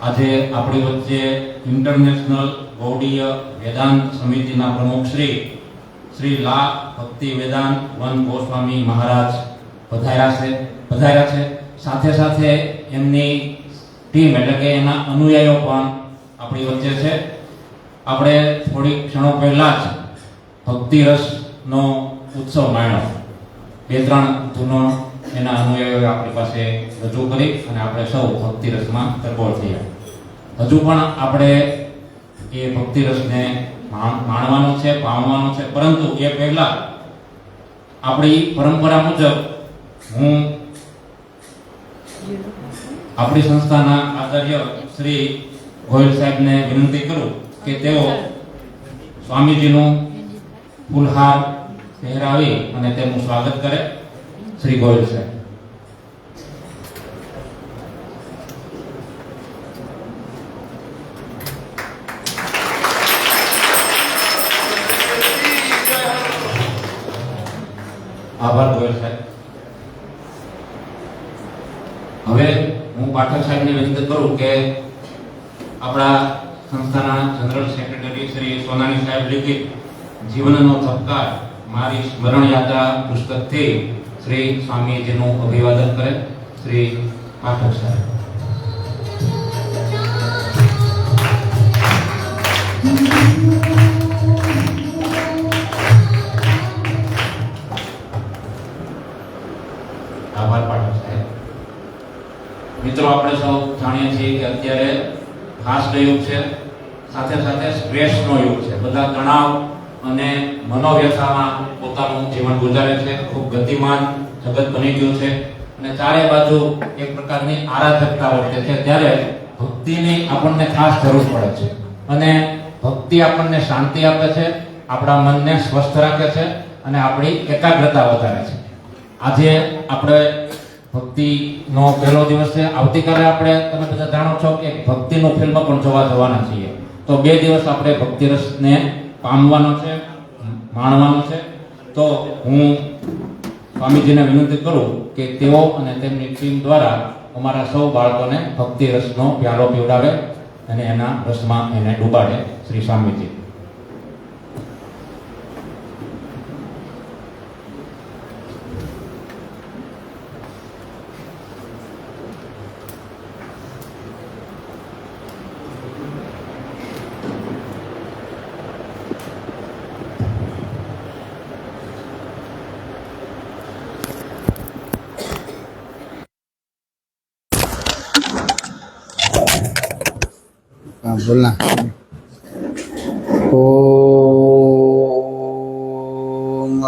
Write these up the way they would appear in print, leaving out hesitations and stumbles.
આજે આપણી વચ્ચે ઇન્ટરનેશનલ ગૌડીય વેદાંત સમિતિના પ્રમુખ શ્રી લા ભક્તિ વેદાંત વન ગોસ્વામી મહારાજ પધાર્યા છે. સાથે સાથે એમની ટીમ એટલે કે એના અનુયાયીઓ પણ આપણી વચ્ચે છે. આપણે થોડી ક્ષણો પહેલા જ ભક્તિ રસનો ઉત્સવ માણ્યો. 2-3 ધૂનો એના અનુયાયીઓએ આપણી પાસે રજૂ કરી અને આપણે સૌ ભક્તિ રસમાં તરબોળ થયા. હજુ પણ આપણે એ ભક્તિ રસને માણવાનો છે, પામવાનો છે, પરંતુ એ પહેલા આપણી પરંપરા મુજબ હું આપણી સંસ્થાના આચાર્ય શ્રી ગોયલ સાહેબને વિનંતી કરું કે તેઓ સ્વામીજીનું ફૂલહાર પહેરાવી અને તેમનું સ્વાગત કરે. શ્રી ગોયલ સાહેબ. આભાર ગોયલ સાહેબ. હવે હું પાઠક સાહેબને વિનંતી કરું કે આપણા સંસ્થાના જનરલ સેક્રેટરી શ્રી સોનાની સાહેબ લિખિત જીવનનો થપકાર મારી સ્મરણ યાત્રા પુસ્તકથી શ્રી સ્વામીજીનું અભિવાદન કરે. શ્રી પાઠક સાહેબ. આભાર પાઠક સાહેબ. મિત્રો, આપણે સૌ જાણીએ છીએ કે અત્યારે ફાસ્ટ યુગ છે, સાથે સાથે સ્ટ્રેસનો યુગ છે. બધા તણાવ અને મનોવ્યથામાં પોતાનું જીવન ગુજારે છે. ખૂબ ગતિમાન જગત બની ગયું છે અને ચારે બાજુ એક પ્રકારની આરાધકતા વર્તે છે. ત્યારે ભક્તિની આપણને ખાસ જરૂર પડે છે અને ભક્તિ આપણને શાંતિ આપે છે, આપણા મનને સ્વસ્થ રાખે છે અને આપણી એકાગ્રતા વધારે છે. આજે આપણે ભક્તિનો પહેલો દિવસ છે. આવતીકાલે આપણે, તમે બધા જાણો છો કે ભક્તિનું ફિલ્મ પણ જોવા જવાના છીએ. તો 2 દિવસ આપણે ભક્તિ રસને પામવાનો છે, માણવાનો છે. તો હું સ્વામીજીને વિનંતી કરું કે તેઓ અને તેમની ટીમ દ્વારા અમારા સૌ બાળકોને ભક્તિ રસનો પ્યાલો પીવડાવે અને એના રસમાં એને ડૂબાડે. શ્રી સ્વામીજી. बोलना। ओम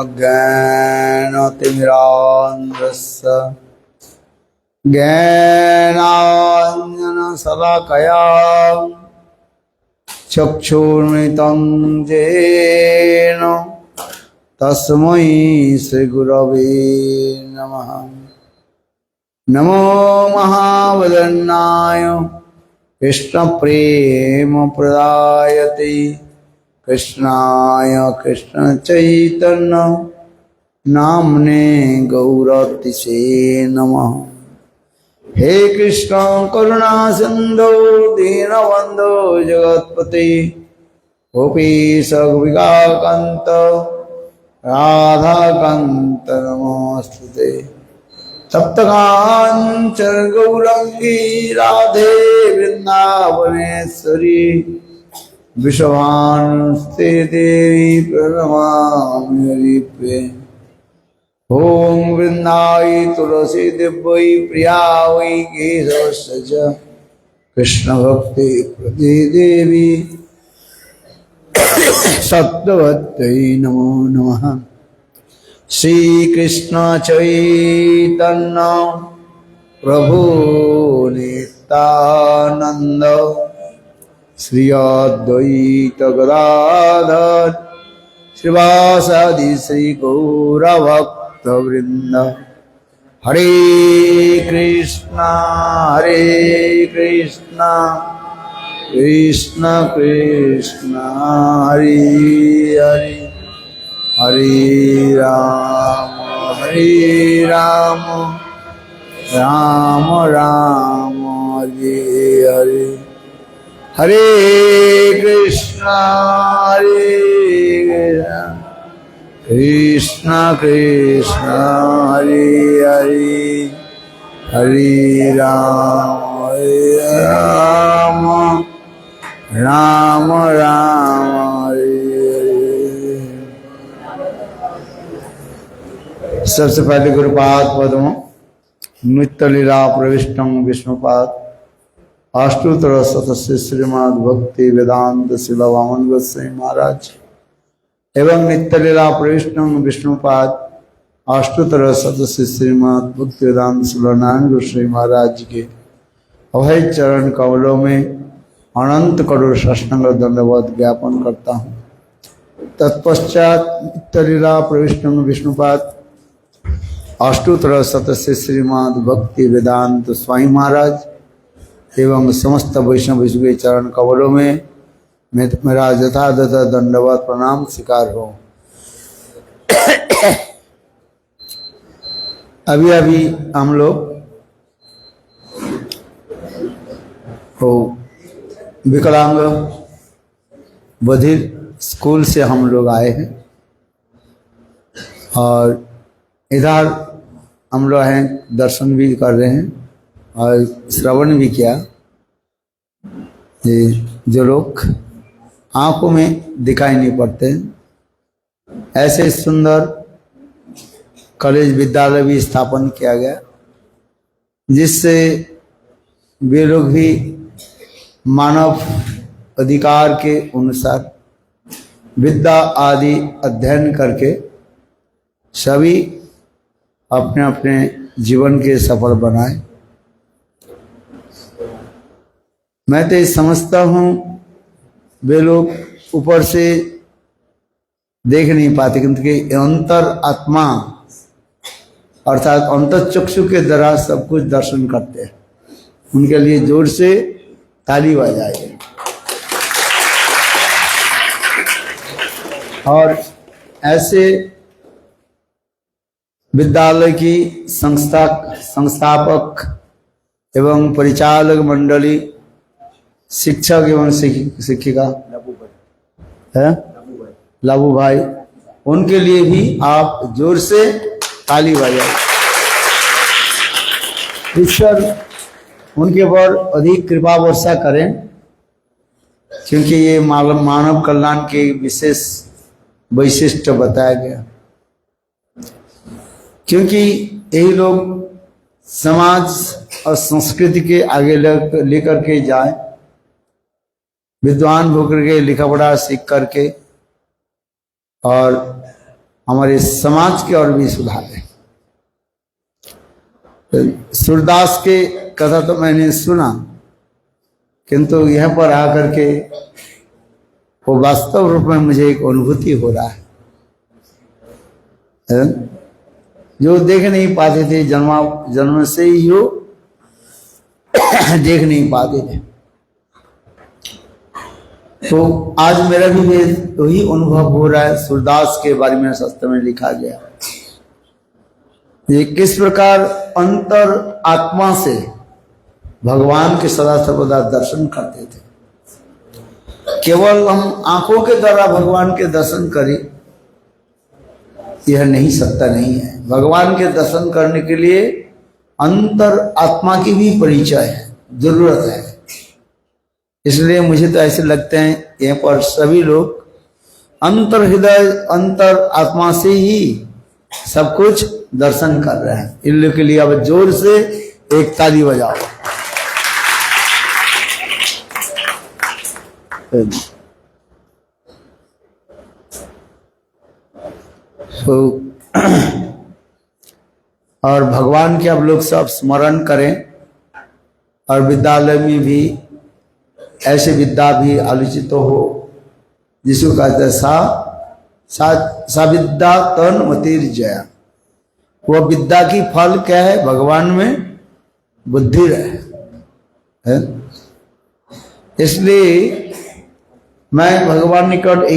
अज्ञानतिमिरान्धस्य ज्ञानाञ्जनशलाकया चक्षुर्मिलितं येन तस्मै श्रीगुरवे नमः। नमो महावदन्नाय कृष्ण प्रेम प्रदायते कृष्णाय कृष्ण चैतन्य नामने गौरतिसे नमः। हे कृष्ण करुणा सिंधु दीनबंधु जगत्पते गोपीश गोपिकान्त राधाकान्त नमोस्तुते। सप्तकांचन गौरंगी राधे वृंदावनेश्वरी विश्वभानुस्ते देवी प्रणमामि हरिप्रिये। ओम वृंदाई तुलसी दिव्यै प्रिया वै केशवस्य च कृष्ण भक्ति प्रदे देवी सत्वत्यै नमो नमः। श्री कृष्ण चैतन्य प्रभु नित्यानंद श्री अद्वैत गदाधर श्रीवासादि श्री गौरभक्त वृंद। हरे कृष्णा कृष्ण कृष्ण हरे हरे हरे राम राम राम हरे हरे कृष्णा कृष्णा कृष्णा हरे हरे हरे राम राम राम हरे हरे। सबसे पहले गुरुपाद पद्म नित्य लीला प्रविष्टम विष्णुपाद अष्टोत्तर शतस्य श्रीमद् भक्ति वेदांत शिलवामन गोस्वामी महाराज एवं नित्य लीला प्रविष्टम विष्णुपाद अष्टोत्तर शतस्य श्रीमद् भक्ति वेदांत शिलनारायण गोस्वामी महाराज के अभय चरण कमलों में अनंत करोड़ साष्टांग दंडवत ज्ञापन करता हूँ। तत्पश्चात नित्य लीला प्रविष्टम विष्णुपाद अष्टोत्तर शतस्य श्रीमद् भक्ति वेदांत स्वामी महाराज एवं समस्त वैष्णव विश्व के चरण कमलों में मेरा यथातथ दंडवत प्रणाम स्वीकार हो। अभी अभी हम लोग विकलांग बधिर स्कूल से हम लोग आए हैं और इधर हम लोग हैं दर्शन भी कर रहे हैं और श्रवण भी किया। ये जो लोग आंखों में दिखाई नहीं पड़ते ऐसे सुंदर कॉलेज विद्यालय भी स्थापन किया गया जिससे वे लोग भी मानव अधिकार के अनुसार विद्या आदि अध्ययन करके सभी अपने अपने जीवन के सफल बनाए। मैं तो समझता हूँ वे लोग ऊपर से देख नहीं पाते क्योंकि अंतर आत्मा अर्थात अंतर चक्षु के द्वारा सब कुछ दर्शन करते हैं। उनके लिए जोर से ताली बजाइए। और ऐसे विद्यालय की संस्थापक एवं परिचालक मंडली शिक्षक एवं शिक्षिका है लाबू भाई, उनके लिए भी आप जोर से ताली बजाइए। ईश्वर उनके ऊपर अधिक कृपा वर्षा करें क्योंकि ये मानव कल्याण के विशेष वैशिष्ट्य बताया गया। क्योंकि यही लोग समाज और संस्कृति के आगे लेकर के जाए, विद्वान होकर के लिखा पढ़ा सीख करके और हमारे समाज के और भी सुधारे। सूरदास के कथा तो मैंने सुना किंतु यहाँ पर आकर के वो वास्तव रूप में मुझे एक अनुभूति हो रहा है। जो देख नहीं पाते थे जन्म से ही हो देख नहीं पाते थे, तो आज मेरा भी वही अनुभव हो रहा है। सूरदास के बारे में शास्त्र में लिखा गया ये किस प्रकार अंतर आत्मा से भगवान के सदा सर्वदा दर्शन करते थे। केवल हम आंखों के द्वारा भगवान के दर्शन करें यह नहीं सकता नहीं है। भगवान के दर्शन करने के लिए अंतर आत्मा की भी परिचय है, जरूरत है। इसलिए मुझे तो ऐसे लगते हैं यहाँ पर सभी लोग अंतर हृदय अंतर आत्मा से ही सब कुछ दर्शन कर रहे हैं। इन लोगों के लिए अब जोर से एक ताली बजाओ। और भगवान के आप लोग सब स्मरण करें और विद्यालय में भी ऐसे विद्या भी आलोचित हो जिसको कहते हैं सा विद्या तन मतिर जया। वह विद्या की फल क्या है? भगवान में बुद्धि रहे। इसलिए मैं भगवान निकट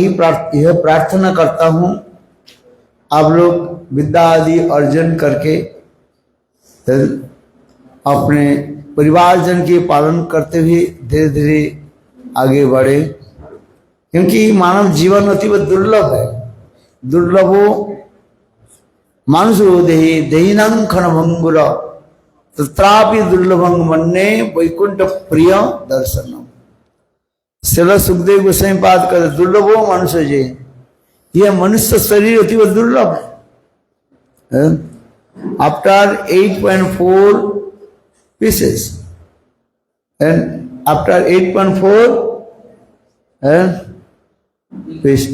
यह प्रार्थना करता हूँ आप लोग विद्या आदि अर्जन करके अपने परिवारजन के पालन करते हुए धीरे धीरे आगे बढ़े, क्योंकि मानव जीवन अतीव दुर्लभ है। दुर्लभो मानुषो देहि देहिनं क्षणभंगुर तत्रापि दुर्लभं मन्ये वैकुंठ प्रिय दर्शनम। श्रील सुखदेव गोस्वामी पाद कर दुर्लभो मनुष्य जे, यह मनुष्य शरीर अतीव दुर्लभ है। After 8.4 pieces and after 8.4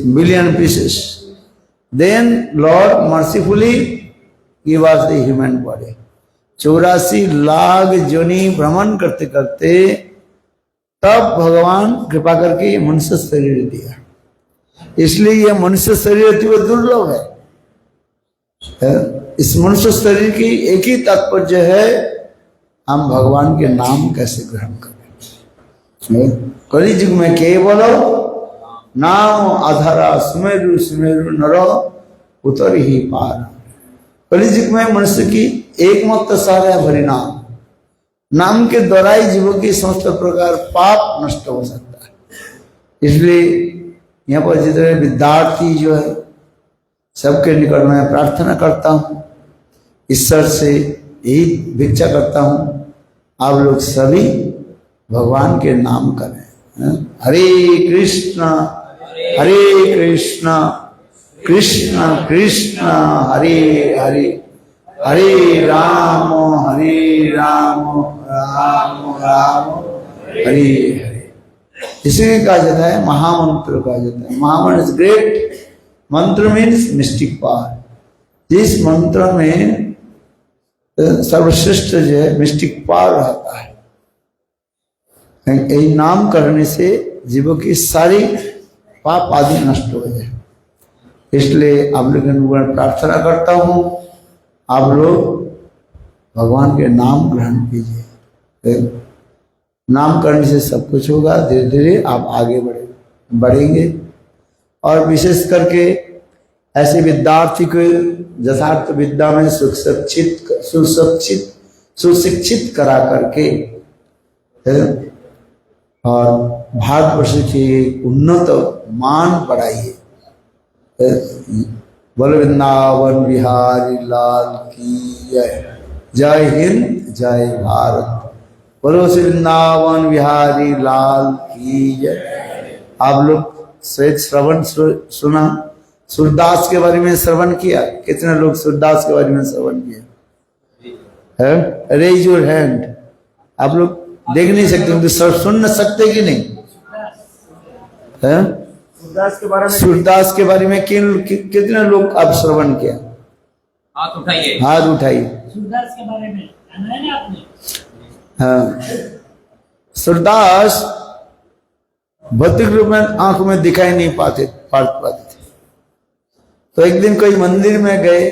billion pieces, then Lord mercifully give us the human body। 84 lakh योनि भ्रमण करते करते तब भगवान कृपा करके ये मनुष्य शरीर दिया। इसलिए यह मनुष्य शरीर अति दुर्लभ है। इस मनुष्य शरीर की एक ही तात्पर्य है, हम भगवान के नाम कैसे ग्रहण करें। कलियुग में केवल नाम आधारा सुमेरु सुमेरु नर उतर ही पार। कलियुग में मनुष्य की एकमात्र सहारा है हरि नाम। नाम के द्वारा ही जीवों की समस्त प्रकार पाप नष्ट हो सकता है। इसलिए यहाँ पर जितने विद्यार्थी जो है सबके निकट में प्रार्थना करता हूँ, ईश्वर से यही भिक्षा करता हूँ, आप लोग सभी भगवान के नाम करें। हरे कृष्ण कृष्ण कृष्ण हरे हरे, हरे राम राम राम हरे हरे। इसीलिए कहा जाता है महामंत्र कहा जाता है। महामंत्र इज ग्रेट। मंत्र मीन्स मिस्टिक पावर। जिस मंत्र में सर्वश्रेष्ठ जो है मिस्टिक पावर रहता है, यही नाम करने से जीवों की सारी पाप आदि नष्ट हो जाए। इसलिए आप लोगों को प्रार्थना करता हूँ, आप लोग भगवान के नाम ग्रहण कीजिए। नाम करने से सब कुछ होगा। धीरे धीरे आप आगे बढ़ेंगे। और विशेष करके ऐसे विद्यार्थी को यथार्थ विद्या में सुशिक्षित करा करके और भारतवर्ष के उन्नत मान बढ़ाइए। बोल वृंदावन बिहारी लाल की जय। जय हिंद जय भारत। बोलो श्री वृंदावन बिहारी लाल की जय। आप लोग श्वेत श्रवण सुना, सूरदास के बारे में श्रवण किया? कितने लोग सूरदास के बारे में श्रवण किया है? Raise your hand. आप लोग देख नहीं सकते तो सुन सकते कि नहीं है? सूरदास के बारे में कितने लोग आप श्रवण किया? हाथ उठाइए, हाथ उठाइए। सूरदास के बारे में जाना है ना आपने? हाँ, सूरदास भौतिक रूप में आंख में दिखाई नहीं पाते थे। तो एक दिन कोई मंदिर में गए,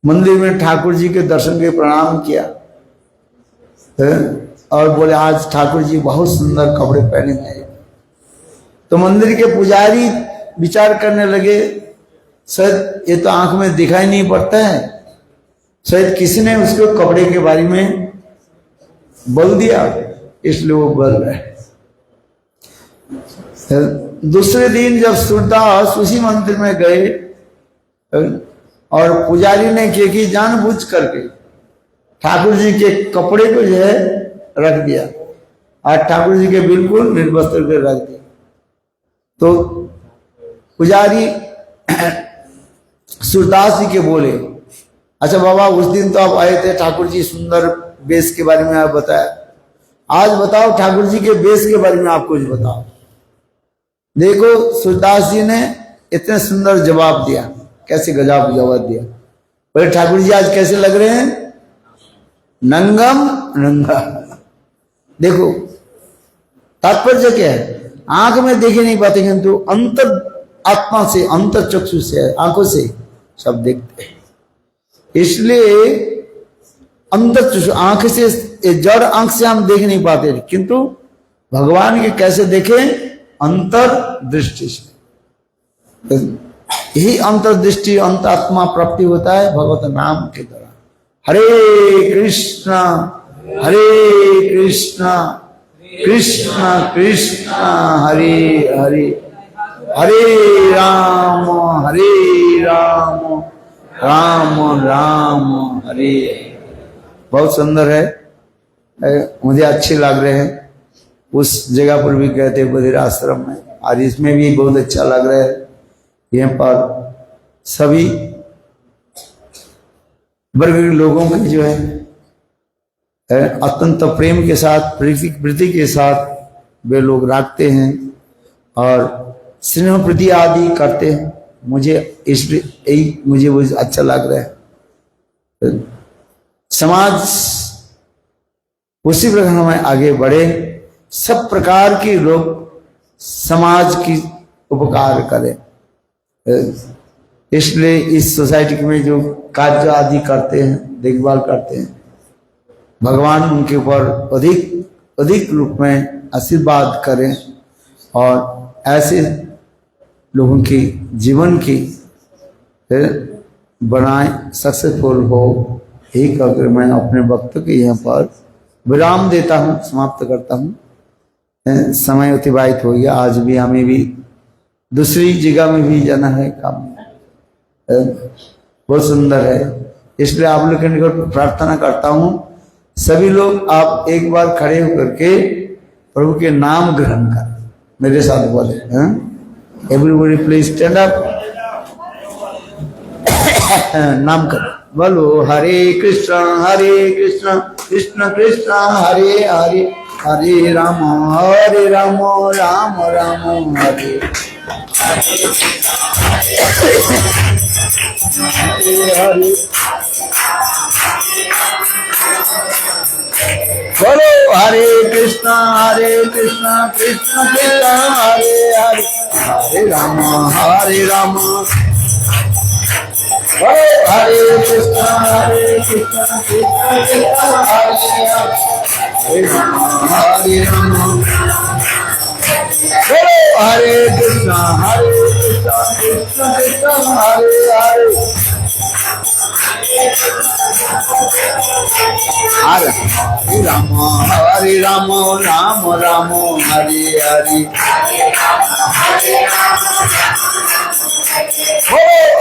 मंदिर में ठाकुर जी के दर्शन के प्रणाम किया और बोले आज ठाकुर जी बहुत सुंदर कपड़े पहने हैं। तो मंदिर के पुजारी विचार करने लगे, शायद ये तो आंख में दिखाई नहीं पड़ता है, शायद किसी ने उसको कपड़े के बारे में बोल दिया, इसलिए वो बोल रहे हैं। दूसरे दिन जब सूरदास उसी मंदिर में गए और पुजारी ने किया कि जानबूझ करके ठाकुर जी के कपड़े को जो है रख दिया और ठाकुर जी के बिल्कुल निर्वस्त्र कर रख दिया। तो पुजारी सूरदास जी के बोले, अच्छा बाबा उस दिन तो आप आए थे, ठाकुर जी सुंदर वेश के बारे में आप बताया, आज बताओ ठाकुर जी के वेश के बारे में आप कुछ बताओ। देखो सूरदास जी ने इतने सुंदर जवाब दिया, कैसे गजब जवाब दिया। बोले ठाकुर जी आज कैसे लग रहे हैं? नंगम नंगा। देखो तात्पर्य क्या है? आंख में देखे नहीं पाते किंतु अंतर आत्मा से, अंतर चक्षु से, आंखों से सब देखते हैं। इसलिए अंतर चक्षु, आंख से, जड़ आंख से हम देख नहीं पाते, किंतु भगवान के कैसे देखें? अंतर दृष्टि से। यही अंतर्दृष्टि, अंतरात्मा प्राप्ति होता है भगवत नाम के द्वारा। हरे हरे कृष्णा कृष्ण कृष्ण हरे हरे हरे राम राम राम हरे। बहुत सुंदर है, मुझे अच्छे लग रहे हैं। उस जगह पर भी कहते बधिर आश्रम में, आज इसमें भी बहुत अच्छा लग रहा है। यहाँ पर सभी वर्ग के लोगों के जो है अत्यंत प्रेम के साथ, प्रीति के साथ वे लोग रखते हैं और स्नेह प्रीति आदि करते हैं। मुझे इसलिए यही मुझे वो अच्छा लग रहा है। समाज उसी प्रकार हमें आगे बढ़े, सब प्रकार के लोग समाज की उपकार करें। इसलिए इस सोसाइटी में जो कार्य आदि करते हैं, देखभाल करते हैं, भगवान उनके ऊपर अधिक रूप में आशीर्वाद करें और ऐसे लोगों की जीवन की बनाए सक्सेसफुल हो। यही कहकर मैं अपने वक्तव्य के यहाँ पर विराम देता हूँ, समाप्त करता हूँ। समय अतिबाहित हो गया, आज भी हमें भी दूसरी जगह में भी जाना है काम। बहुत सुंदर है, इसलिए आप लोग के निकट प्रार्थना करता हूँ, सभी लोग आप एक बार खड़े होकर के प्रभु के नाम ग्रहण करें, मेरे साथ बोले। एवरीबॉडी प्लीज स्टैंड अप, नाम करें। बोलो हरे कृष्ण कृष्ण कृष्ण हरे हरे, हरे राम राम राम हरे हरे। बोलो हरे कृष्ण कृष्ण कृष्ण हरे हरे, हरे राम बोलो हरे कृष्ण कृष्ण कृष्ण हरे हरे, हरे राम बोलो हरे कृष्ण कृष्ण कृष्ण हरे हरे, हरे राम राम राम हरे हरे।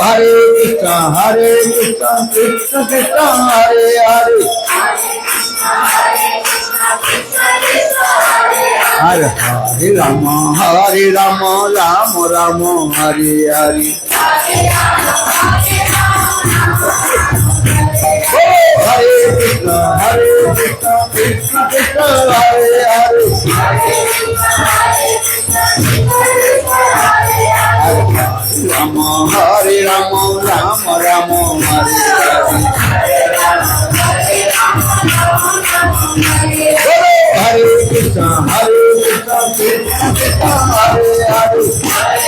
हरे कृष्ण कृष्ण कृष्ण हरे हरे, हरे राम राम राम हरे हरे। हरे कृष्ण कृष्ण कृष्ण हरे हरे, हरे राम राम हरे हरे। हरे कृष्ण कृष्ण कृष्ण हरे हरे, हरे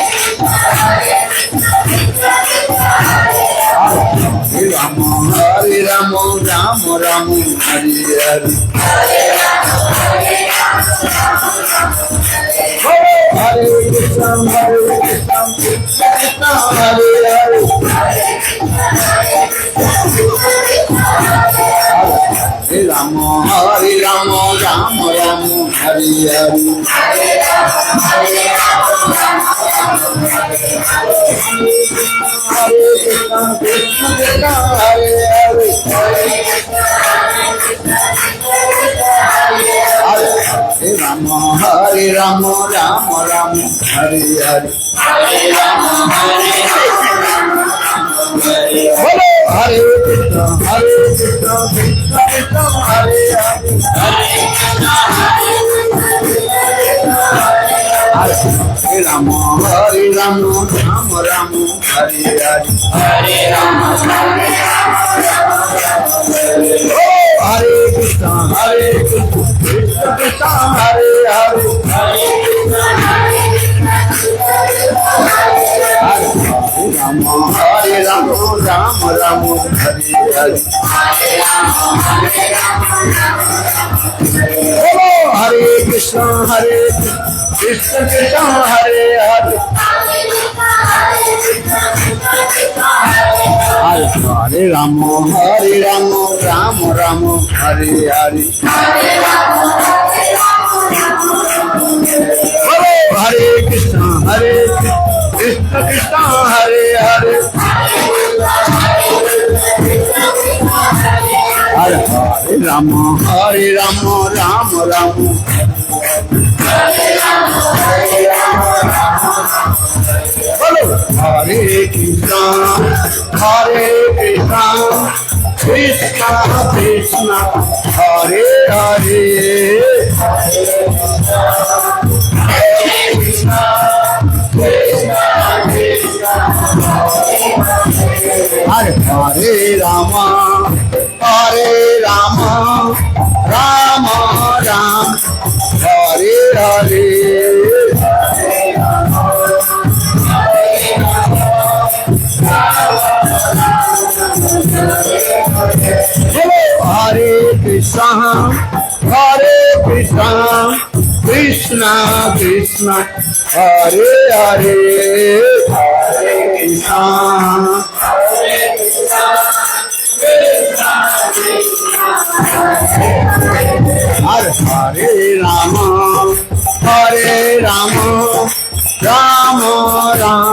राम राम हरे हरे। हरे कृष्ण कृष्ण हरे हरे, हरे राम राम हरे हरे। हरे कृष्ण कृष्ण हरे हरे, हरे राम राम हरे हरे। बोलो हरे कृष्ण कृष्ण कृष्ण हरे हरे, हरे राम राम राम हरे हरे। हरे कृष्ण कृष्ण कृष्ण हरे हरे, हरे राम राम हरे हरे। हरे कृष्ण कृष्ण कृष्ण हरे हरे हरे राम राम राम हरे हरे बोलो हरे कृष्ण कृष्ण कृष्ण हरे हरे हरे हरे राम राम राम बोलो हरे कृष्ण कृष्ण कृष्ण हरे हरे हरे हरे राम राम राम हरे हरे हरे कृष्ण कृष्ण कृष्ण हरे हरे हरे कृष्ण हरे हरे राम राम राम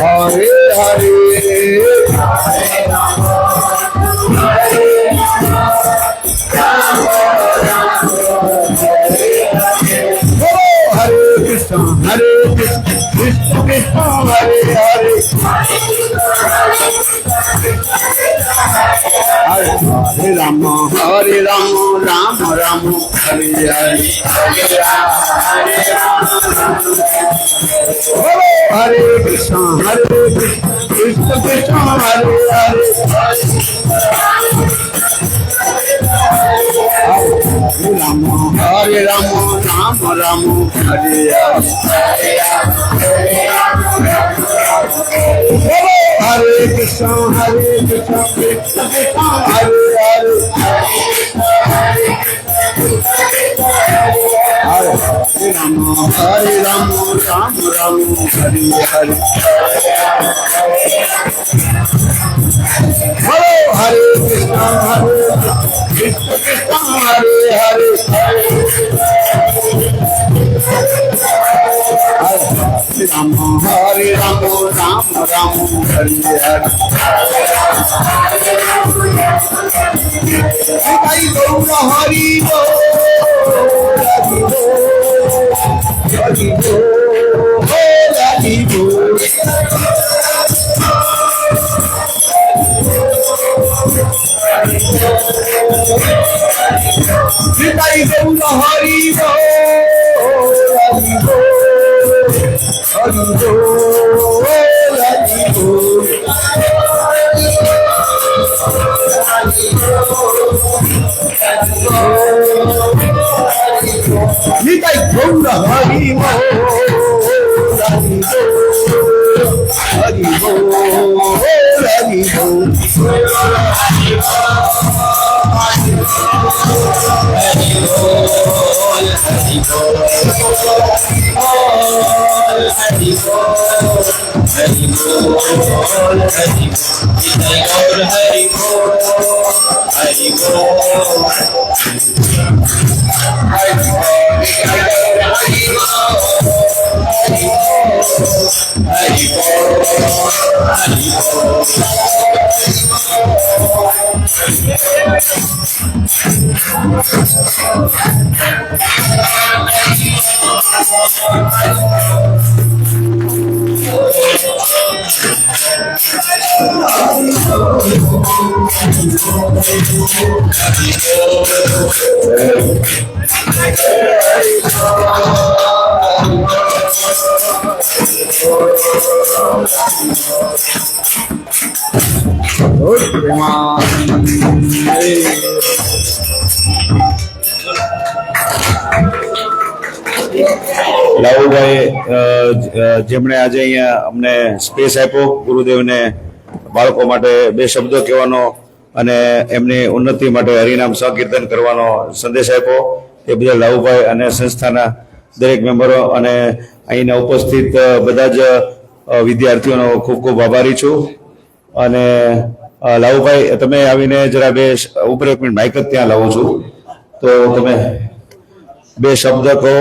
हरे हरे हरे कृष्ण कृष्ण कृष्ण हरे हरे हरे राम राम राम हरे हरे हरे कृष्ण कृष्ण कृष्ण हरे हरे हरे राम राम हरे हरे कृष्ण कृष्ण कृष्ण हरे हरे हरे राम राम राम हरे हरे हरे कृष्ण कृष्ण कृष्ण हरे हरे हरे राम राम राम हरे हरे हरि गौर हरि बोल हरि बोल हरि गौर हरि લાવુભાઈ જેમણે આજે અહીંયા અમને સ્પેસ આપ્યો ગુરુદેવને બાળકો માટે બે શબ્દો કહેવાનો અને એમની ઉન્નતિ માટે હરિનામ સંકીર્તન કરવાનો સંદેશ આપ્યો એ બદલ લાવુભાઈ અને સંસ્થાના દરેક મેમ્બરો અને અહીંના ઉપસ્થિત બધા જ વિદ્યાર્થીઓનો ખૂબ ખૂબ આભારી છું. અને લાવુભાઈ, તમે આવીને જરા ઉપર 1 મિનિટ, માઇક જ ત્યાં લાવું છું, તો તમે 2 શબ્દ કહો.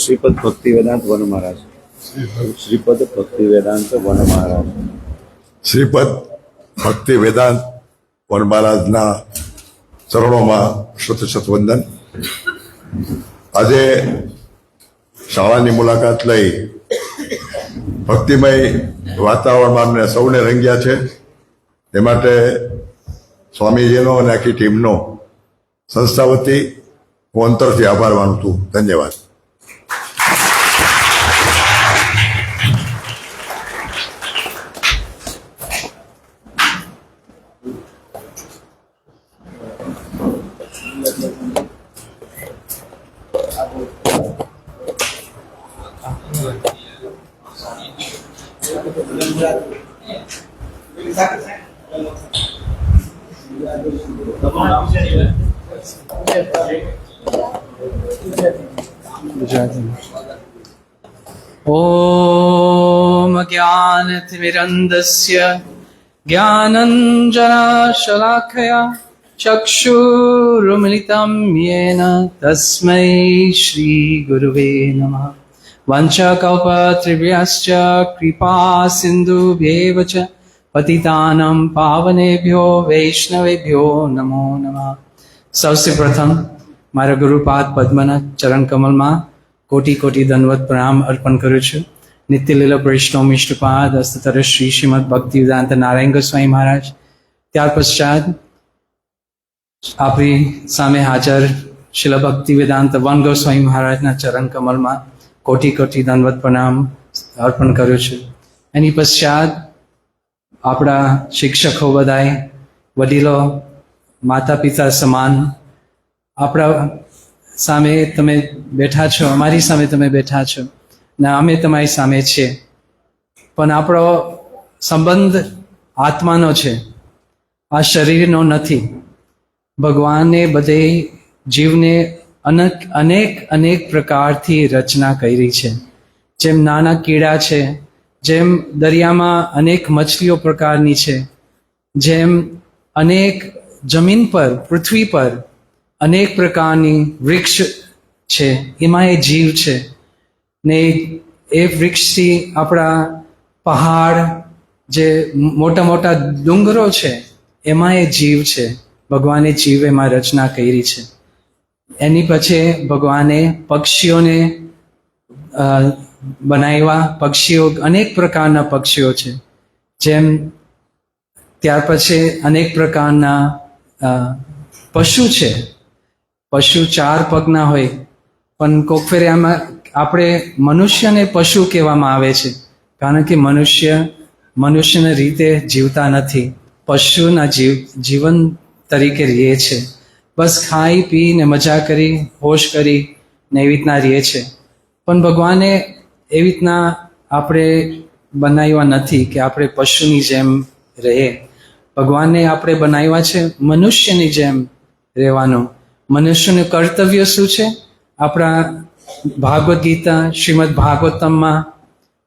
શ્રીપદ ભક્તિ વેદાંત વન મહારાજ. શ્રીપદ ભક્તિ વેદાંત વન મહારાજ. શ્રીપદ ભક્તિ વેદાંત વન મહારાજના ચરણોમાં શત વંદન. આજે શાળાની મુલાકાત લઈ ભક્તિમય વાતાવરણમાં અમને સૌને રંગ્યા છે. તે માટે સ્વામીજીનો અને આખી ટીમનો સંસ્થા વતી હું અંતરથી આભાર માનું છું. ધન્યવાદ. ॐ ज्ञानतिमिरन्दस्य ज्ञानञ्जनशलाखया चक्षुरुमिलितं येन तस्मै श्रीगुरुवे नमः. वञ्चकल्पतृभ्यश्च कृपासिन्धुभ्येव च पतितानां पावनेभ्यो वैष्णवेभ्यो नमो नमः. સૌથી પ્રથમ મારા ગુરુપાદ પદ્મના ચરણ કમલમાં કોટી કોટી દંડવત પ્રણામ અર્પણ કરું છું. નિત્યલીલા વૈષ્ણવ ઇષ્ટપાદ હસ્તતર શ્રી શ્રીમદ ભક્તિવેદાંત નારાયણ ગોસ્વામી મહારાજ. ત્યાર પશ્ચાત આપણી સામે હાજર શિલા ભક્તિવેદાંત વન ગોસ્વામી મહારાજના ચરણ કમલમાં કોટી કોટી દંડવત પ્રણામ અર્પણ કરું છું. એની પશ્ચાત આપણા શિક્ષકો બધાય, વડીલો, માતા પિતા સમાન આપણા સામે તમે બેઠા છો, અમારી સામે તમે બેઠા છો ને અમે તમારી સામે છીએ, પણ આપણો સંબંધ આત્માનો છે, આ શરીરનો નથી. ભગવાને બધે જીવને અનેક પ્રકારથી રચના કરી છે. જેમ નાના કીડા છે, જેમ દરિયામાં અનેક મછલીઓ પ્રકારની છે, જેમ અનેક જમીન પર, પૃથ્વી પર અનેક પ્રકારની વૃક્ષ છે, એમાં એ જીવ છે. ને એ વૃક્ષથી આપણા પહાડ, જે મોટા મોટા ડુંગરો છે, એમાં એ જીવ છે. ભગવાને જીવ એમાં રચના કરી છે. એની પછી ભગવાને પક્ષીઓને બનાવ્યા. પક્ષીઓ અનેક પ્રકારના પક્ષીઓ છે. જેમ ત્યાર પછી અનેક પ્રકારના પશુ છે. પશુ 4 પગના હોય, પણ કોક ફેરે આમાં આપણે મનુષ્યને પશુ કહેવામાં આવે છે, કારણ કે મનુષ્યના રીતે જીવતા નથી. પશુના જીવન તરીકે રહે છે. બસ ખાઈ પીને મજા કરી, હોશ કરી ને એવી રીતના રહે છે. પણ ભગવાને એવી રીતના આપણે બનાવ્યા નથી કે આપણે પશુની જેમ રહે. ભગવાને આપણે બનાવ્યા છે મનુષ્યની જેમ રહેવાનું. મનુષ્યનું કર્તવ્ય શું છે? આપણા ભાગવદ્ ગીતા, શ્રીમદ ભાગવતમમાં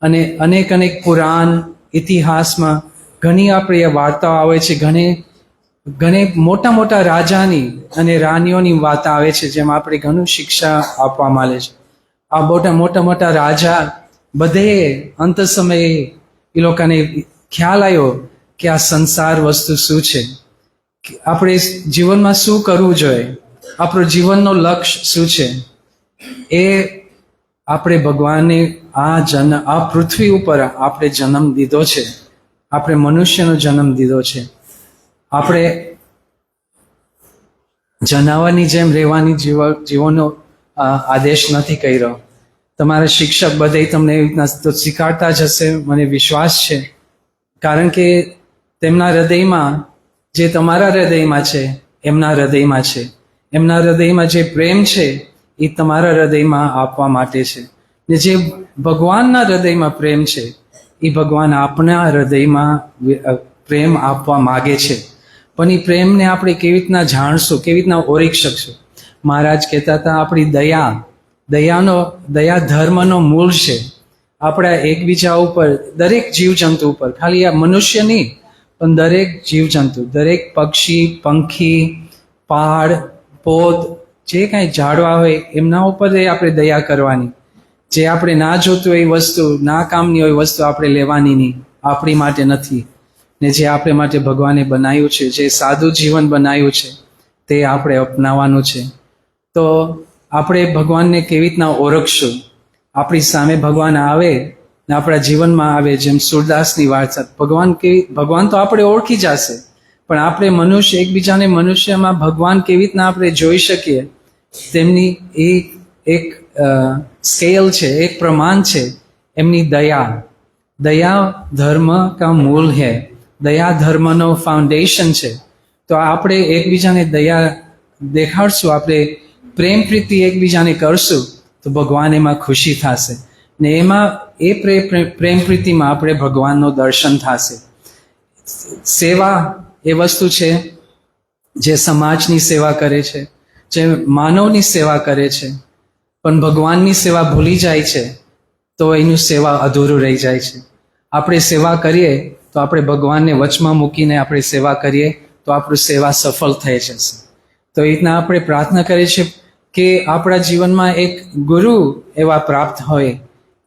અને અનેક પુરાણ, ઇતિહાસમાં ઘણી આપણી વાર્તાઓ આવે છે. ઘણી મોટા મોટા રાજાની અને રાણીઓની વાર્તા આવે છે, જેમાં આપણે ઘણું શિક્ષા આપવામાં આવે છે. આ મોટા રાજા બધે અંત સમયે એ લોકોને ખ્યાલ આવ્યો કે આ સંસાર વસ્તુ શું છે, આપણે જીવનમાં શું કરવું જોઈએ, આપણો જીવનનો લક્ષ્ય શું છે. એ આપણે ભગવાને આ પૃથ્વી ઉપર આપણે જન્મ દીધો છે. આપણે મનુષ્યનો જન્મ દીધો છે. આપણે જનાવરની જેમ રહેવાની જીવનનો આદેશ નથી કર્યો. તમારા શિક્ષક બધે તમને એવી રીતના તો શીખવાડતા જ હશે, મને વિશ્વાસ છે. કારણ કે તેમના હૃદયમાં જે તમારા હૃદયમાં છે, એમના હૃદયમાં છે. એમના હૃદયમાં જે પ્રેમ છે એ તમારા હૃદયમાં આપવા માટે છે. ને જે ભગવાનના હૃદયમાં પ્રેમ છે એ ભગવાન આપણા હૃદયમાં પ્રેમ આપવા માગે છે, પણ એ પ્રેમને આપણે કેવી રીતના જાણશું, કેવી રીતના ઓળખી શકશું? મહારાજ કહેતા હતા આપણી દયા ધર્મનો મૂળ છે. આપણા એકબીજા ઉપર, દરેક જીવજંતુ ઉપર, ખાલી આ મનુષ્ય નહીં પણ દરેક જીવજંતુ, દરેક પક્ષી, પંખી, પહાડ, પોદ, જે કાંઈ ઝાડવા હોય એમના ઉપર આપણે દયા કરવાની. જે આપણે ના જોતું હોય એ વસ્તુ, ના કામની હોય વસ્તુ આપણે લેવાની નહીં, આપણી માટે નથી. ને જે આપણે માટે ભગવાને બનાવ્યું છે, જે સાદું જીવન બનાવ્યું છે તે આપણે અપનાવવાનું છે. તો આપણે ભગવાનને કેવી રીતના ઓળખશું? આપણી સામે ભગવાન આવે ને આપણા જીવનમાં આવે, જેમ સુરદાસની વાત છે, ભગવાન તો આપણે ઓળખી જશે, પણ આપણે મનુષ્ય, એકબીજાને મનુષ્યમાં ભગવાન કેવી રીતના આપણે જોઈ શકીએ તેમની એક સ્કેલ છે, એક પ્રમાણ છે એમની દયા. દયા ધર્મ કા મૂળ હૈ, દયા ધર્મનો ફાઉન્ડેશન છે. તો આપણે એકબીજાને દયા દેખાડશું, આપણે પ્રેમ પ્રીતિ એકબીજાને કરશું તો ભગવાન એમાં ખુશી થશે ને એમાં એ પ્રેમ પ્રીતિમાં આપણે ભગવાનનું દર્શન થશે. સેવા એ વસ્તુ છે જે સમાજની સેવા કરે છે, જે માનવની સેવા કરે છે, પણ ભગવાનની સેવા ભૂલી જાય છે તો એનું સેવા અધૂરું રહી જાય છે. આપણે સેવા કરીએ તો આપણે ભગવાનને વચમાં મૂકીને આપણે સેવા કરીએ તો આપણું સેવા સફળ થઈ જશે. તો એ રીતના આપણે પ્રાર્થના કરીએ છીએ કે આપણા જીવનમાં એક ગુરુ એવા પ્રાપ્ત હોય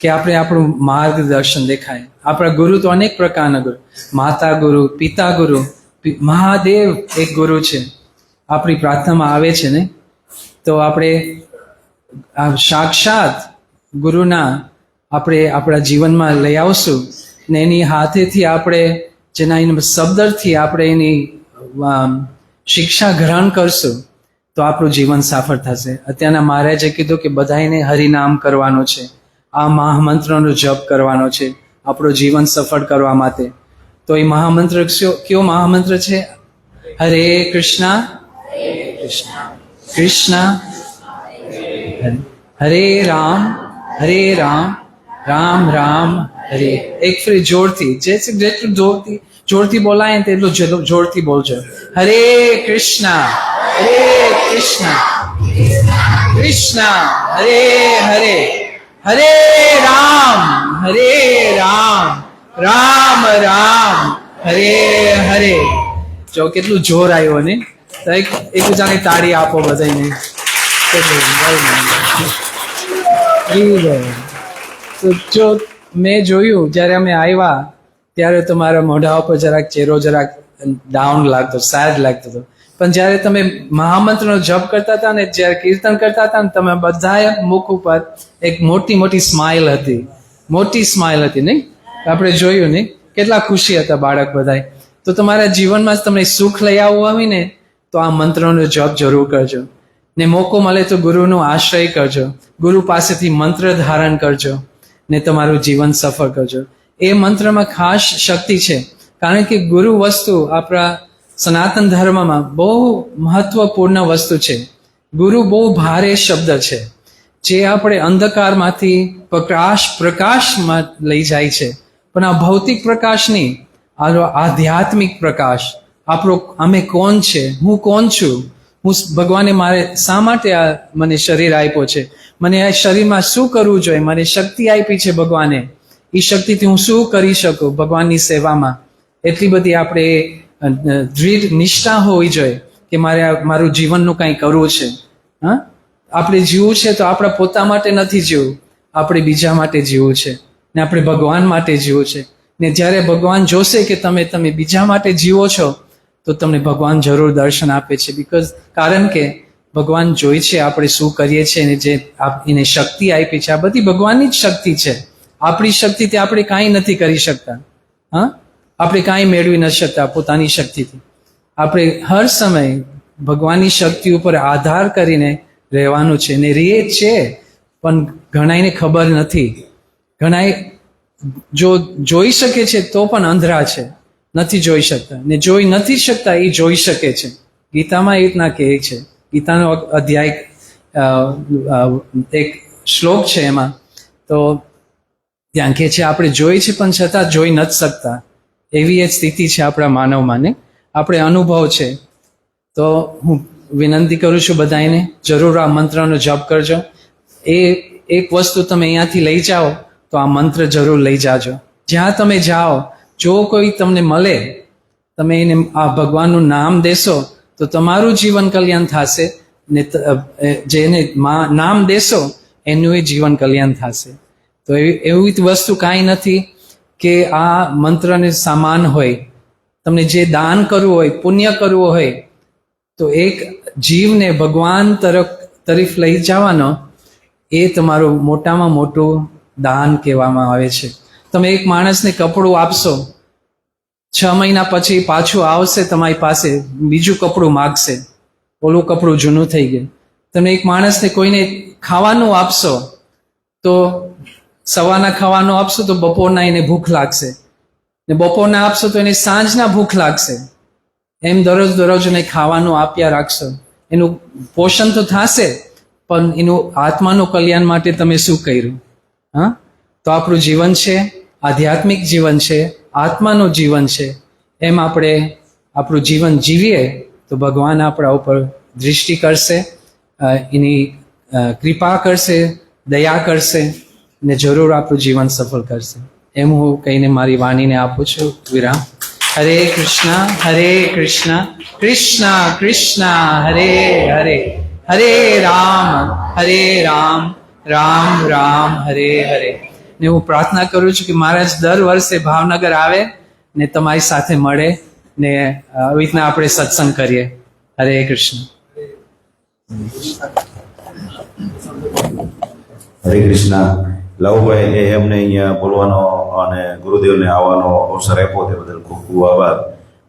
કે આપણે આપણું માર્ગદર્શન દેખાય. આપણા ગુરુ તો અનેક પ્રકારના ગુરુ, માતા ગુરુ, પિતા ગુરુ, મહાદેવ એક ગુરુ છે આપણી પ્રાર્થનામાં આવે છે ને. તો આપણે આ સાક્ષાત ગુરુના આપણે આપણા જીવનમાં લઈ આવશું ને એની હાથેથી આપણે જેના એના શબ્દથી આપણે એની શિક્ષા ગ્રહણ કરશું તો આપણું જીવન સફળ થશે. અત્યારના મહારાજે કીધું કે બધાને હરિનામ કરવાનો છે, આ મહામંત્રનો જપ કરવાનો છે આપણું જીવન સફળ કરવા માટે. તો એ મહામંત્ર કયો મહામંત્ર છે? હરે કૃષ્ણ કૃષ્ણ હરે રામ રામ રામ હરે. એક ફરી જોરથી, જેટલું જોરથી બોલાય ને તેટલું જોરથી બોલજો. હરે કૃષ્ણ કૃષ્ણ હરે હરે, હરે રામ રામ રામ હરે હરે. જો કેટલું જોર આવ્યું ને. એકબીજાને તાળી આપો બધાને. તો જો મેં જોયું જ્યારે અમે આવ્યા ત્યારે તો મારા મોઢા ઉપર ચહેરો જરાક ડાઉન લાગતો, સેડ લાગતો હતો. પણ જ્યારે તમે મહામંત્રનો જપ કરતા હતા ને, જ્યારે કીર્તન કરતા હતા ને, તમે બધા મુખ ઉપર એક મોટી સ્માઇલ હતી, નહીં? આપણે જોયું નહીં કેટલા ખુશી હતા બાળક બધા. તો તમારા જીવનમાં તમને સુખ લઈ આવવું હોય ને તો આ મંત્રનો જપ જરૂર કરજો. ને મોકો મળે તો ગુરુનો આશ્રય કરજો, ગુરુ પાસેથી મંત્ર ધારણ કરજો ને તમારું જીવન સફળ કરજો. એ મંત્રમાં ખાસ શક્તિ છે, કારણ કે ગુરુ વસ્તુ આપણા સનાતન ધર્મમાં બહુ મહત્વપૂર્ણ વસ્તુ છે. ગુરુ બહુ ભારે શબ્દ છે જે આપણે અંધકારમાંથી પ્રકાશમાં લઈ જાય છે. પણ આ ભૌતિક પ્રકાશ નહીં, આ આધ્યાત્મિક પ્રકાશ. આપણો અમે કોણ છે, હું કોણ છું, હું ભગવાને મારે શા માટે આ મને શરીર આપ્યો છે, મને આ શરીરમાં શું કરવું જોઈએ, મને શક્તિ આપી છે ભગવાને, એ શક્તિથી હું શું કરી શકું ભગવાનની સેવામાં. એટલી બધી આપણે દૃઢ નિષ્ઠા હોવી જોઈએ કે મારું જીવનનું કંઈ કરવું છે. હા, આપણે જીવવું છે તો આપણા પોતા માટે નથી જીવવું, આપણે બીજા માટે જીવવું છે ને આપણે ભગવાન માટે જીવવું છે. ને જ્યારે ભગવાન જોશે કે તમે બીજા માટે જીવો છો તો તમને ભગવાન જરૂર દર્શન આપે છે. કારણ કે ભગવાન જોઈ છે આપણે શું કરીએ છીએ ને જે એને શક્તિ આપી છે, આ બધી ભગવાનની જ શક્તિ છે. આપણી શક્તિથી આપણે કાંઈ નથી કરી શકતા. હા, આપણે કાંઈ મેળવી નથી શકતા પોતાની શક્તિથી. આપણે હર સમય ભગવાનની શક્તિ ઉપર આધાર કરીને રહેવાનું છે ને રીએ છે. પણ ઘણાને ખબર નથી, ઘણા જો જોઈ શકે છે તો પણ અંધરા છે, નથી જોઈ શકતા. ને જોઈ નથી શકતા એ જોઈ શકે છે. ગીતામાં એ રીતના કહે છે, ગીતાનો અધ્યાય એક શ્લોક છે એમાં, તો ત્યાં કહે છે આપણે જોઈ છે પણ છતાં જોઈ નથી શકતા. એવી જ સ્થિતિ છે આપણા માનવમાંની, આપણે અનુભવ છે. તો હું વિનંતી કરું છું બધાને, જરૂર આ મંત્રનો જપ કરજો. એ એક વસ્તુ તમે અહીંયાથી લઈ જાઓ તો આ મંત્ર જરૂર લઈ જાજો. જ્યાં તમે જાઓ, જો કોઈ તમને મળે, તમે એને આ ભગવાનનું નામ દેશો તો તમારું જીવન કલ્યાણ થશે, ને જેને નામ દેશો એનું એ જીવન કલ્યાણ થશે. તો એવી વસ્તુ કાંઈ નથી કે આ મંત્રને સામાન હોય. તમને જે દાન કરવું હોય, પુણ્ય કરવું હોય, તો એક જીવને ભગવાન તરફ લઈ જવાનો એ તમારું મોટામાં મોટું દાન કહેવામાં આવે છે. તમે એક માણસને કપડું આપશો, 6 મહિના પછી પાછું આવશે તમારી પાસે, બીજું કપડું માગશે, ઓલું કપડું જૂનું થઈ ગયું. તમે એક માણસને કોઈને ખાવાનું આપશો, તો સવારના ખાવાનું આપશો તો બપોરના એને ભૂખ લાગશે, ને બપોરના આપશો તો એને સાંજના ભૂખ લાગશે. એમ દરરોજ એને ખાવાનું આપ્યા રાખશો, એનું પોષણ તો થશે, પણ એનું આત્માનું કલ્યાણ માટે તમે શું કર્યું? હા, તો આપણું જીવન છે, આધ્યાત્મિક જીવન છે, આત્માનું જીવન છે. એમ આપણે આપણું જીવન જીવીએ તો ભગવાન આપણા ઉપર દૃષ્ટિ કરશે, એની કૃપા કરશે, દયા કરશે, ને જરૂર આપણું જીવન સફળ કરશે. એમ હું કહીને મારી વાણીને આપું છું વિરામ. હરે કૃષ્ણ કૃષ્ણ કૃષ્ણ હરે હરે, હરે રામ રામ રામ હરે હરે. ને હું પ્રાર્થના કરું છું કે મહારાજ દર વર્ષે ભાવનગર આવે ને તમારી સાથે મળે, ને આવી રીતના આપણે સત્સંગ કરીએ. હરે કૃષ્ણ. હરે કૃષ્ણ. લાવુભાઈ એ અમને અહીંયા બોલવાનો અને ગુરુદેવને આવવાનો અવસર આપ્યો તે બદલ ખૂબ ખૂબ આભાર.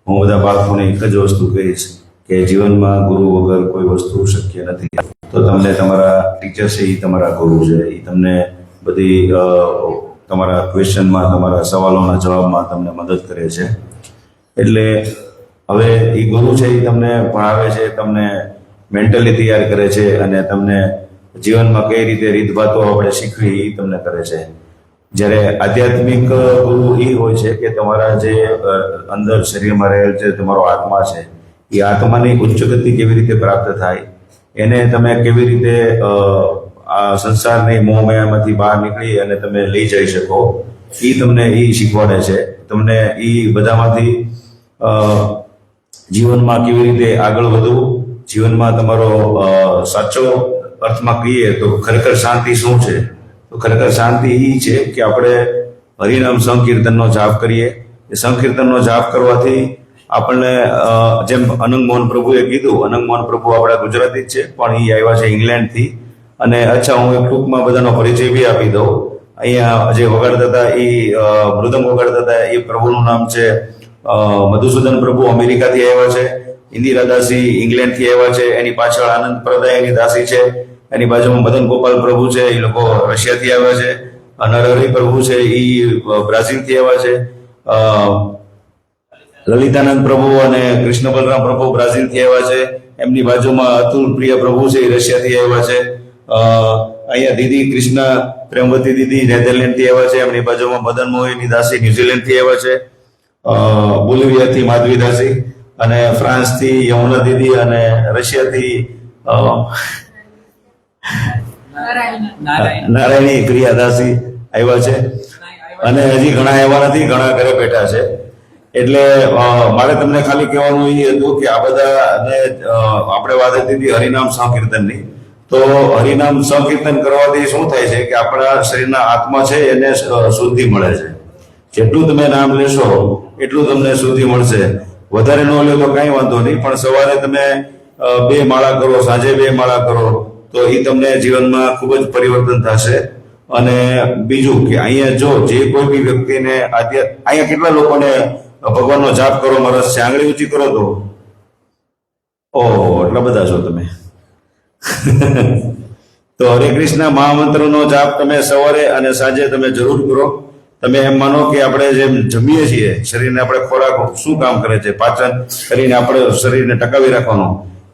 હું બધા બાળકોને એક જ વસ્તુ કહીશ કે જીવનમાં ગુરુ વગર કોઈ વસ્તુ શક્ય નથી. તો તમને તમારા ટીચર છે એ તમારા ગુરુ છે, એ તમને બધી તમારા ક્વેશ્ચનમાં, તમારા સવાલોના જવાબમાં તમને મદદ કરે છે. એટલે હવે એ ગુરુ છે એ તમને ભણાવે છે, તમને મેન્ટલી તૈયાર કરે છે, અને તમને જીવનમાં કઈ રીતે રીતભાતો આપણે શીખવી એ તમને કરે છે. જ્યારે આધ્યાત્મિક ગુરુ એ હોય છે કે તમારા જે અંદર શરીરમાં રહેલ છે તમારો આત્મા છે, એ આત્માની ઉચ્ચ ગતિ કેવી રીતે પ્રાપ્ત થાય, એને તમે કેવી રીતે આ સંસારની મોહમાયામાંથી બહાર નીકળી અને તમે લઈ જઈ શકો, એ તમને એ શીખવાડે છે. તમને એ બધામાંથી જીવનમાં કેવી રીતે આગળ વધવું, જીવનમાં તમારો સાચો અર્થમાં કહીએ તો ખરેખર શાંતિ શું છે, તો ખરેખર શાંતિ એ છે કે આપણે હરિનામ સંકીર્તનનો જાપ કરીએ. એ સંકીર્તનનો જાપ કરવાથી આપણને જેમ અનંગ મોહન પ્રભુએ કીધું, અનંગ મોહન પ્રભુ આપણા ગુજરાતી જ છે, પણ એ આવ્યા છે ઇંગ્લેન્ડથી. અને અચ્છા, હું એક ટૂંકમાં બધાનો પરિચય બી આપી દઉં. અહીંયા જે વગાડતા હતા એ મૃદંગ વગાડતા હતા એ પ્રભુનું નામ છે મધુસૂદન પ્રભુ, અમેરિકાથી આવ્યા છે. ઇન્દિરા દાસી ઇંગ્લેન્ડથી આવ્યા છે, એની પાછળ આનંદ પ્રદાયની દાસી છે, એની બાજુમાં મદન ગોપાલ પ્રભુ છે, એ લોકો રશિયાથી આવ્યા છે. નરહરી પ્રભુ છે એ બ્રાઝિલથી આવ્યા છે. લલિતાનંદ પ્રભુ અને કૃષ્ણ બલરામ પ્રભુ બ્રાઝિલથી આવ્યા છે. એમની બાજુમાં અતુલ પ્રિય પ્રભુ છે એ રશિયાથી આવ્યા છે. અહીંયા દીદી કૃષ્ણ પ્રેમવતી દીદી નેધરલેન્ડથી આવ્યા છે. એમની બાજુમાં મદન મોહિની દાસી ન્યુઝીલેન્ડથી આવ્યા છે. બોલિવિયાથી માધવી દાસી, અને ફ્રાન્સથી યમુના દીદી, અને રશિયાથી નારાયણી પ્રિયા દાસી આવ્યા છે. અને હજી ઘણા આવ્યા નથી, ઘણા ઘરે બેઠા છે. એટલે મારે તમને ખાલી કહેવાનું એ હતું કે આ બધાને આપણે વાત હતી હતી હરિનામ સંકીર્તનની. તો હરિનામ સંકીર્તન કરવાથી શું થાય છે કે આપણા શરીરના આત્મા છે એને શુદ્ધિ મળે છે. જેટલું તમે નામ લેશો એટલું તમને શુદ્ધિ મળશે. વધારે ન લો તો કાંઈ વાંધો નહીં, પણ સવારે તમે 2 માળા કરો, સાંજે 2 માળા કરો, તો એ તમને જીવનમાં ખૂબ જ પરિવર્તન થશે. અને બીજું કે અહીંયા જો જે કોઈ બી વ્યક્તિને અહીંયા કેટલા લોકોને ભગવાનનો જાપ કરો રસ છે? આંગળી ઊંચી કરો તો ઓહો, એટલા બધા છો તમે. તો હરે કૃષ્ણ મહામંત્રનો જાપ તમે સવારે અને સાંજે તમે જરૂર કરો. તમે એમ માનો કે આપણે જેમ જમીએ છીએ, શરીરને આપણે ખોરાક શું કામ કરે છે? પાચન કરીને આપણે શરીરને ટકાવી રાખવાનો.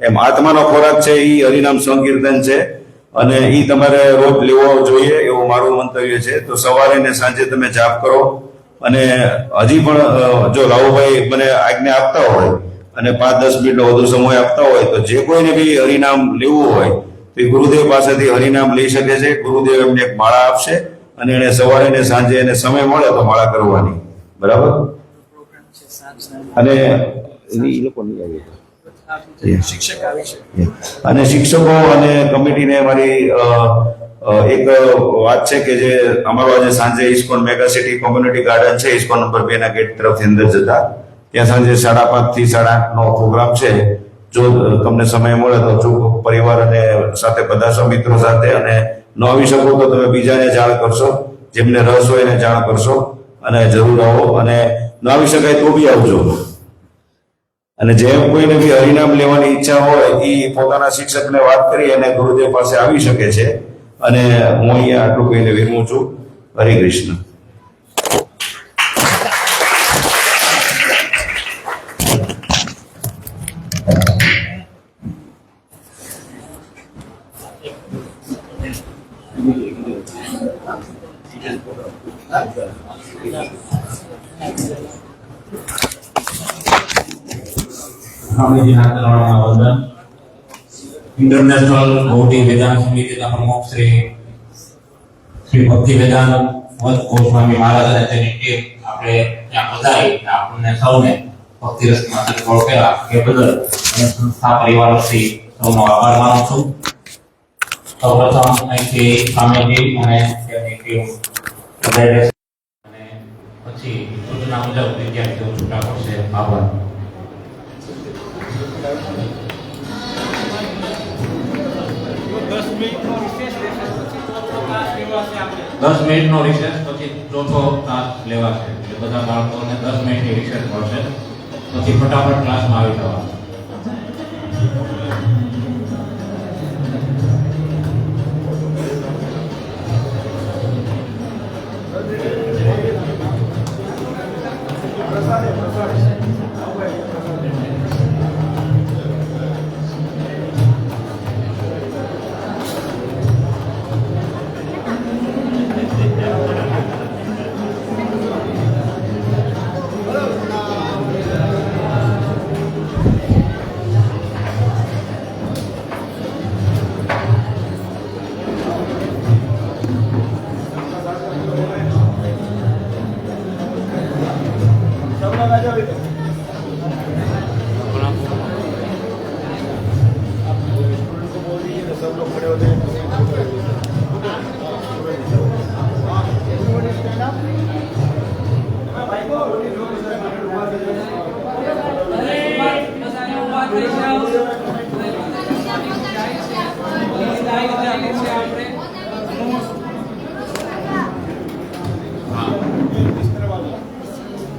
એમ આત્માનો ખોરાક છે એ હરિનામ સંકીર્તન છે, અને એ તમારે રોજ લેવો જોઈએ એવું મારું મંતવ્ય છે. તો સવારે ને સાંજે તમે જાપ કરો, અને હજી પણ જો લાવુભાઈ મને આજ્ઞા આપતા હોય અને 5-10 મિનિટનો વધુ સમય આપતા હોય તો જે કોઈને બી હરિનામ લેવું હોય તો એ ગુરુદેવ પાસેથી હરિનામ લઈ શકે છે. ગુરુદેવ એમને એક માળા આપશે અને એને સવારે ને સાંજે એને સમય મળે તો માળા કરવાની. બરાબર. અને એ લોકો નહીં આવે. શિક્ષક આવી છે. અને શિક્ષકો અને કમિટીને મારી એક વાત છે કે જે અમારો આજે સાંજે ISKCON mega city community garden છે, ઇસ્કોન નંબર 2 ના ગેટ તરફથી અંદર જતા, ત્યાં સાંજે 5:30 થી 8:30 નો પ્રોગ્રામ છે. જો તમને સમય મળે તો ચોક પરિવાર અને સાથે પધારશો મિત્રો સાથે, અને ન આવી શકો તો તમે બીજાને જાણ કરશો, જેમને રસ હોય એને જાણ કરશો અને જરૂર આવો. અને ન આવી શકાય તો બી આવજો. અને જેમ કોઈને બી હરિનામ લેવાની ઈચ્છા હોય એ પોતાના શિક્ષકને વાત કરી અને ગુરુદેવ પાસે આવી શકે છે. અને હું અહીંયા આટલું કહીને વિરમું છું. હરે કૃષ્ણ. સ્વામીજીના ચરણોમાં વંદન. ઇન્ટરનેશનલ ગૌડી વેદાંત સમિતિના પ્રમુખ શ્રી ભક્તિ વેદાંત વદ ગોસ્વામી મહારાજ અને તેની ટીમ આપણે ત્યાં પધારી આપણને સૌને ભક્તિ રસમાં સદગુણ કહેવા એ બદલ અને સંસ્થા પરિવારોથી સૌનો આભાર માનું છું. સૌપ્રથમ અહીંથી સ્વામીજી અને તેમની ટીમ પધારે છે અને પછી સૂચના મુજબ વિદ્યાર્થીઓ છૂટા પડશે. આભાર. 10 મિનિટનો રિસેસ પછી ચોથો ક્લાસ લેવાશે. એટલે બધા બાળકોને 10 મિનિટની રિસેસ મળશે, પછી ફટાફટ ક્લાસમાં આવી જવા.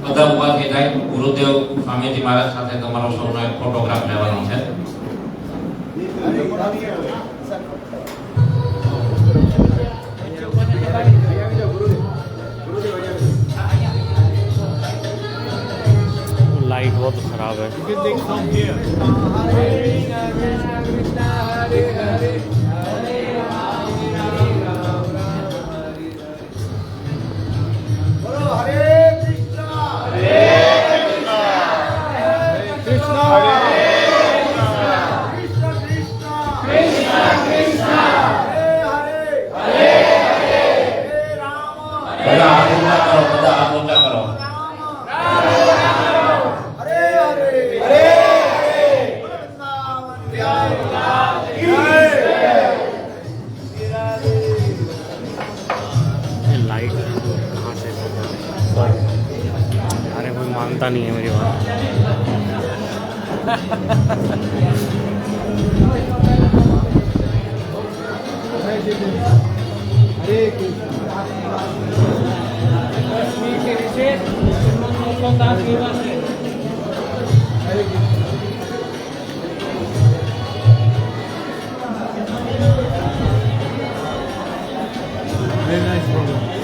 બધા ઉભા થઈ જાય. ગુરુદેવ સ્વામીજી મહારાજ સાથે તમારો સૌનો એક ફોટોગ્રાફ લેવાનો છે. लाइट बहुत खराब है. બધા હાથ ઊંચા કરો, બધા હાથ ઊંચા કરો. लाइट कहाँ से? अरे कोई मानता नहीं है मेरी बात. Very nice program.